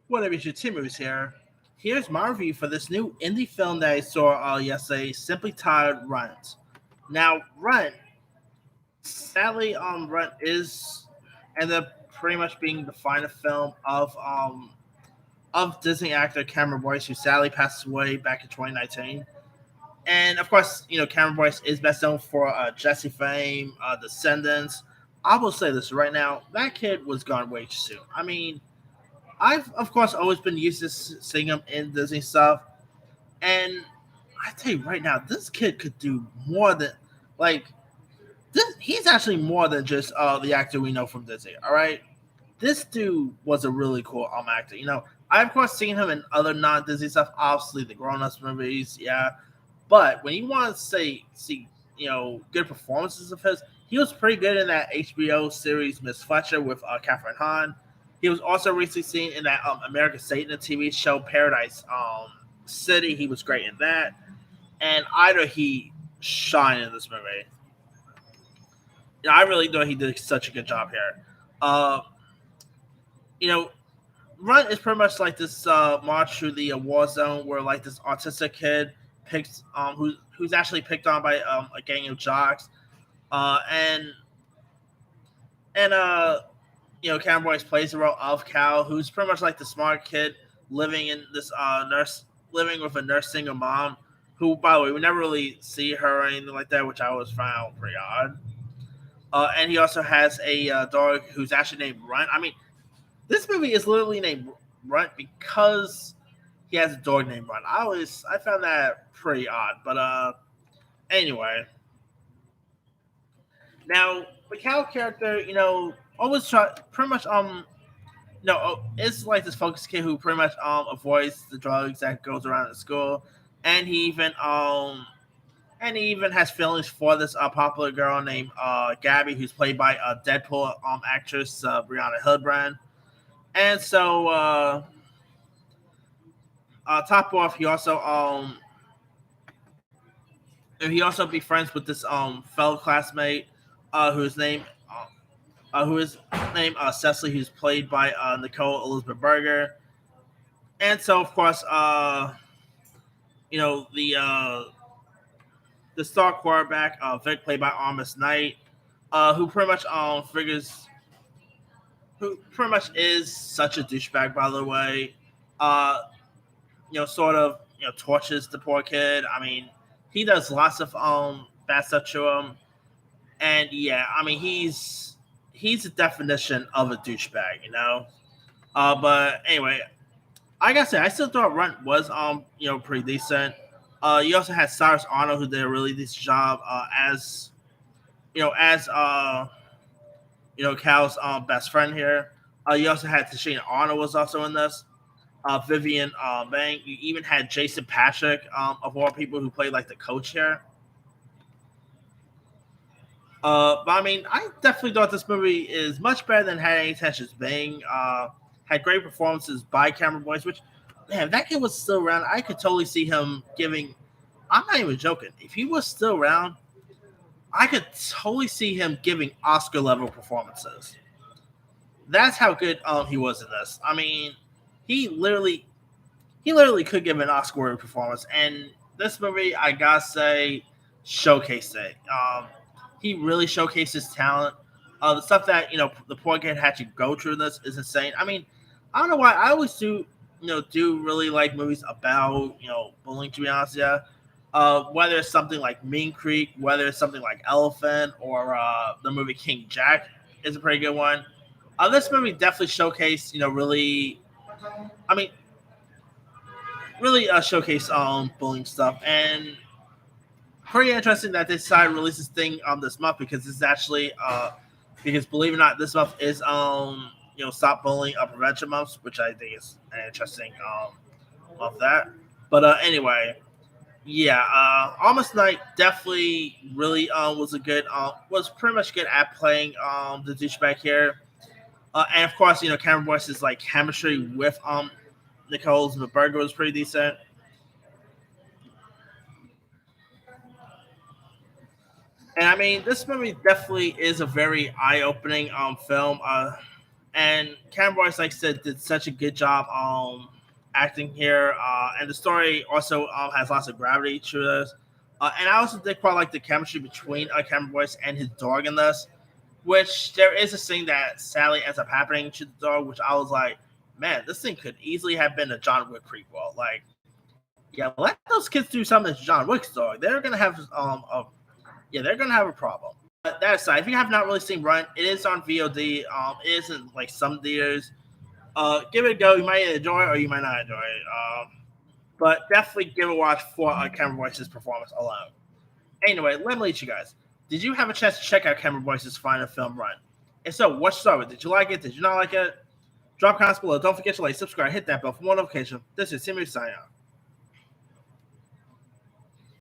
What up, it's your Timmers here. Here's my review for this new indie film that I saw yesterday, simply titled Runt. Now, Runt, sadly, Runt is ended up pretty much being the final film of Disney actor Cameron Boyce, who sadly passed away back in 2019. And of course, Cameron Boyce is best known for Jesse fame, Descendants. I will say this right now: that kid was gone way too soon. I mean, I've of course always been used to seeing him in Disney stuff, and I tell you right now, this kid could do more than like this. He's actually more than just the actor we know from Disney. All right, this dude was a really cool actor. I've of course seen him in other non Disney stuff, obviously the Grown Ups movies, yeah. But when you want to see good performances of his, he was pretty good in that HBO series Miss Fletcher with Catherine Hahn. He was also recently seen in that American Satan TV show Paradise City. He was great in that, and either he shined in this movie. I really thought he did such a good job here. Uh, you know, Run is pretty much like this march through the war zone where like this autistic kid picks who's actually picked on by a gang of jocks, and and Cameron Boyce plays the role of Cal, who's pretty much like the smart kid living in this living with a nurse single mom, who, by the way, we never really see her or anything like that, which I always found pretty odd. And he also has a dog who's actually named Runt. I mean, this movie is literally named Runt because he has a dog named Runt. I found that pretty odd, but anyway. Now the Cal character, always try pretty much no, it's like this focused kid who pretty much avoids the drugs that goes around at school, and he even has feelings for this popular girl named Gabby, who's played by Deadpool actress Brianna Hildebrand. And so, top off, he also befriends with this fellow classmate, whose name who is named Cecily, who's played by Nicole Elizabeth Berger. And so, of course, you know the star quarterback, Vic, played by Amos Knight, who pretty much figures who pretty much is such a douchebag, by the way. Uh, sort of torches the poor kid. I mean, he does lots of bad stuff to him, and yeah, I mean he's the definition of a douchebag. But anyway, like I said, I still thought Runt was pretty decent. You also had Cyrus Arnold, who did a really decent job as as Cal's best friend here. You also had Tashina Arnold was also in this. Vivian Bang. You even had Jason Patrick, of all people, who played like the coach here. But I mean, I definitely thought this movie is much better than Had Any Intentions Being. Had great performances by Cameron Boyce, which, man, if that kid was still around, I could totally see him giving. I'm not even joking. If he was still around, I could totally see him giving Oscar level performances. That's how good he was in this. I mean, he literally he literally could give an Oscar worthy performance, and this movie, I gotta say, showcased it. He really showcased his talent. The stuff that the poor kid had to go through in this is insane. I mean, I don't know why I always do really like movies about bullying. To be honest, yeah. Whether it's something like Mean Creek, whether it's something like Elephant, or the movie King Jack is a pretty good one. This movie definitely showcased, really. I mean, really showcase bullying stuff, and pretty interesting that they decided to release this thing this month because it's actually because believe it or not, this month is Stop Bullying Prevention Month, which I think is an interesting month that. But anyway, yeah, Almost Night definitely really was pretty much good at playing the douchebag here. And of course, Cameron Boyce's like chemistry with Nicole's Burger was pretty decent. And I mean, this movie definitely is a very eye-opening film. And Cameron Boyce, like I said, did such a good job acting here, and the story also has lots of gravity to this. And I also did quite like the chemistry between Cameron Boyce and his dog in this, which there is a scene that sadly ends up happening to the dog, which I was like, man, this thing could easily have been a John Wick prequel. Like, yeah, let those kids do something to John Wick's dog. They're gonna have they're gonna have a problem. But that aside, if you have not really seen Runt, it is on VOD. It isn't like some theaters. Give it a go. You might enjoy it or you might not enjoy it. But definitely give it a watch for Cameron Boyce's performance alone. Anyway, let me lead you guys. Did you have a chance to check out Cameron Boyce's final film Runt? If so, what you thought of it? Did you like it? Did you not like it? Drop comments below. Don't forget to like, subscribe, hit that bell for more notifications. This is Timmy signing off.